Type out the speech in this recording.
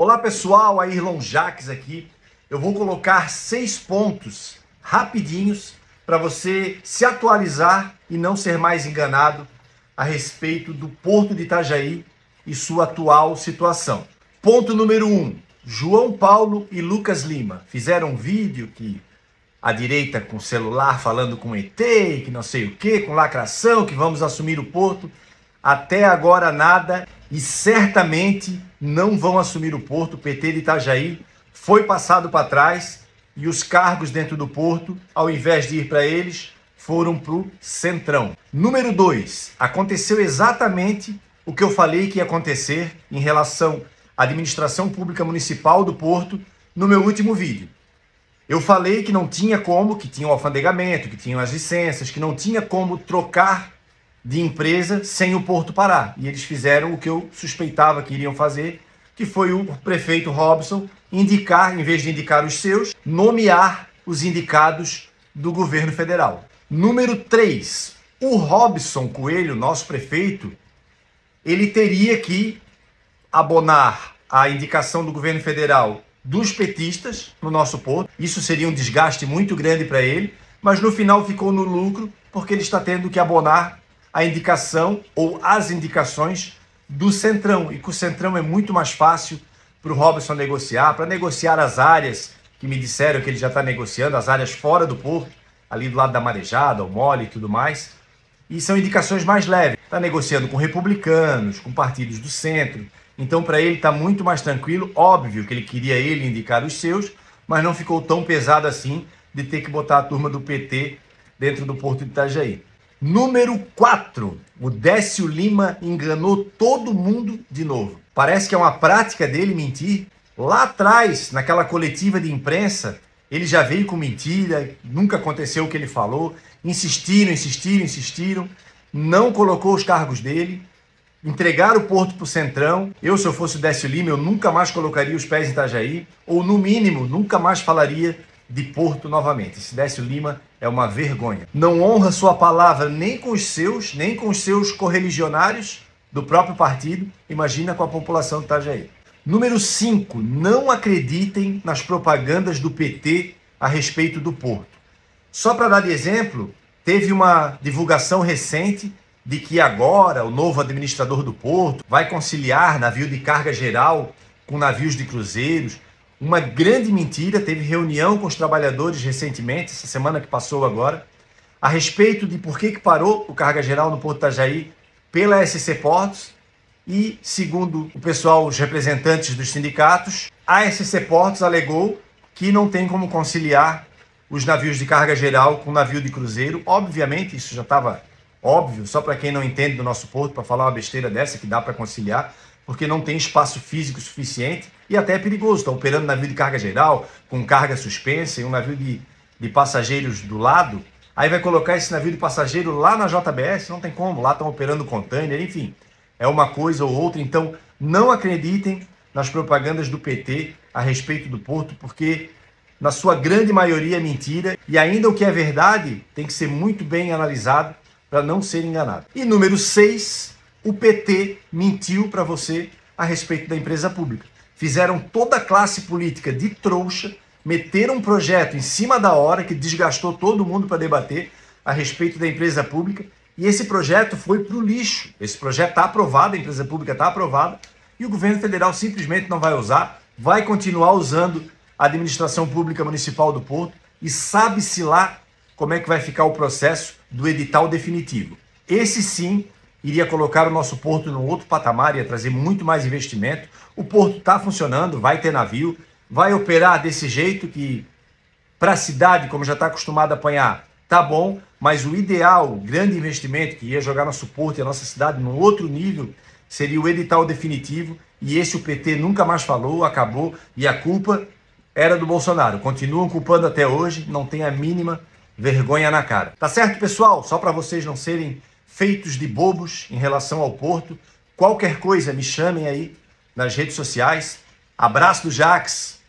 Olá pessoal, Ayrlon Jacques aqui. Eu vou colocar 6 pontos rapidinhos para você se atualizar e não ser mais enganado a respeito do Porto de Itajaí e sua atual situação. Ponto número 1. João Paulo e Lucas Lima fizeram um vídeo que a direita com o celular falando com ET, que não sei o que, com lacração, que vamos assumir o Porto. Até agora nada e certamente não vão assumir o Porto. O PT de Itajaí foi passado para trás e os cargos dentro do Porto, ao invés de ir para eles, foram para o Centrão. Número 2. Aconteceu exatamente o que eu falei que ia acontecer em relação à administração pública municipal do Porto no meu último vídeo. Eu falei que não tinha como, que tinha o alfandegamento, que tinham as licenças, que não tinha como trocar de empresa sem o Porto parar. E eles fizeram o que eu suspeitava que iriam fazer, que foi o prefeito Robson indicar, em vez de indicar os seus, nomear os indicados do governo federal. Número 3. O Robson Coelho, nosso prefeito, ele teria que abonar a indicação do governo federal dos petistas no nosso Porto. Isso seria um desgaste muito grande para ele, mas no final ficou no lucro, porque ele está tendo que abonar a indicação ou as indicações do Centrão. E com o Centrão é muito mais fácil para o Robson negociar, para negociar as áreas que me disseram que ele já está negociando, as áreas fora do Porto, ali do lado da Marejada, o Mole e tudo mais. E são indicações mais leves. Está negociando com republicanos, com partidos do centro. Então, para ele está muito mais tranquilo. Óbvio que ele queria ele indicar os seus, mas não ficou tão pesado assim de ter que botar a turma do PT dentro do Porto de Itajaí. Número 4. O Décio Lima enganou todo mundo de novo. Parece que é uma prática dele mentir. Lá atrás, naquela coletiva de imprensa, ele já veio com mentira, nunca aconteceu o que ele falou. Insistiram. Não colocou os cargos dele. Entregaram o Porto para o Centrão. Eu, se eu fosse o Décio Lima, eu nunca mais colocaria os pés em Itajaí, ou no mínimo, nunca mais falaria de Porto novamente. Esse Décio Lima é uma vergonha. Não honra sua palavra nem com os seus correligionários do próprio partido, imagina com a população de Itajaí. Número 5, não acreditem nas propagandas do PT a respeito do Porto. Só para dar de exemplo, teve uma divulgação recente de que agora o novo administrador do Porto vai conciliar navio de carga geral com navios de cruzeiros. Uma grande mentira. Teve reunião com os trabalhadores recentemente, essa semana que passou agora, a respeito de por que parou o carga geral no Porto de Itajaí pela SC Portos. E, segundo o pessoal, os representantes dos sindicatos, a SC Portos alegou que não tem como conciliar os navios de carga geral com navio de cruzeiro. Obviamente, isso já estava óbvio, só para quem não entende do nosso Porto, para falar uma besteira dessa que dá para conciliar, porque não tem espaço físico suficiente e até é perigoso. Está operando navio de carga geral, com carga suspensa e um navio de passageiros do lado. Aí vai colocar esse navio de passageiro lá na JBS, não tem como, lá estão operando container, enfim. É uma coisa ou outra, então não acreditem nas propagandas do PT a respeito do Porto, porque na sua grande maioria é mentira e ainda o que é verdade tem que ser muito bem analisado para não ser enganado. E número 6, o PT mentiu para você a respeito da empresa pública. Fizeram toda a classe política de trouxa, meteram um projeto em cima da hora que desgastou todo mundo para debater a respeito da empresa pública e esse projeto foi para o lixo. Esse projeto está aprovado, a empresa pública está aprovada e o governo federal simplesmente não vai usar, vai continuar usando a administração pública municipal do Porto e sabe-se lá como é que vai ficar o processo do edital definitivo. Esse sim iria colocar o nosso Porto num outro patamar, ia trazer muito mais investimento. O Porto está funcionando, vai ter navio, vai operar desse jeito que para a cidade, como já está acostumado a apanhar, tá bom, mas o ideal, o grande investimento que ia jogar nosso Porto e a nossa cidade num outro nível, seria o edital definitivo, e esse o PT nunca mais falou, acabou, e a culpa era do Bolsonaro. Continuam culpando até hoje, não tem a mínima vergonha na cara. Tá certo, pessoal? Só para vocês não serem feitos de bobos em relação ao Porto, qualquer coisa me chamem aí nas redes sociais. Abraço do Jacques.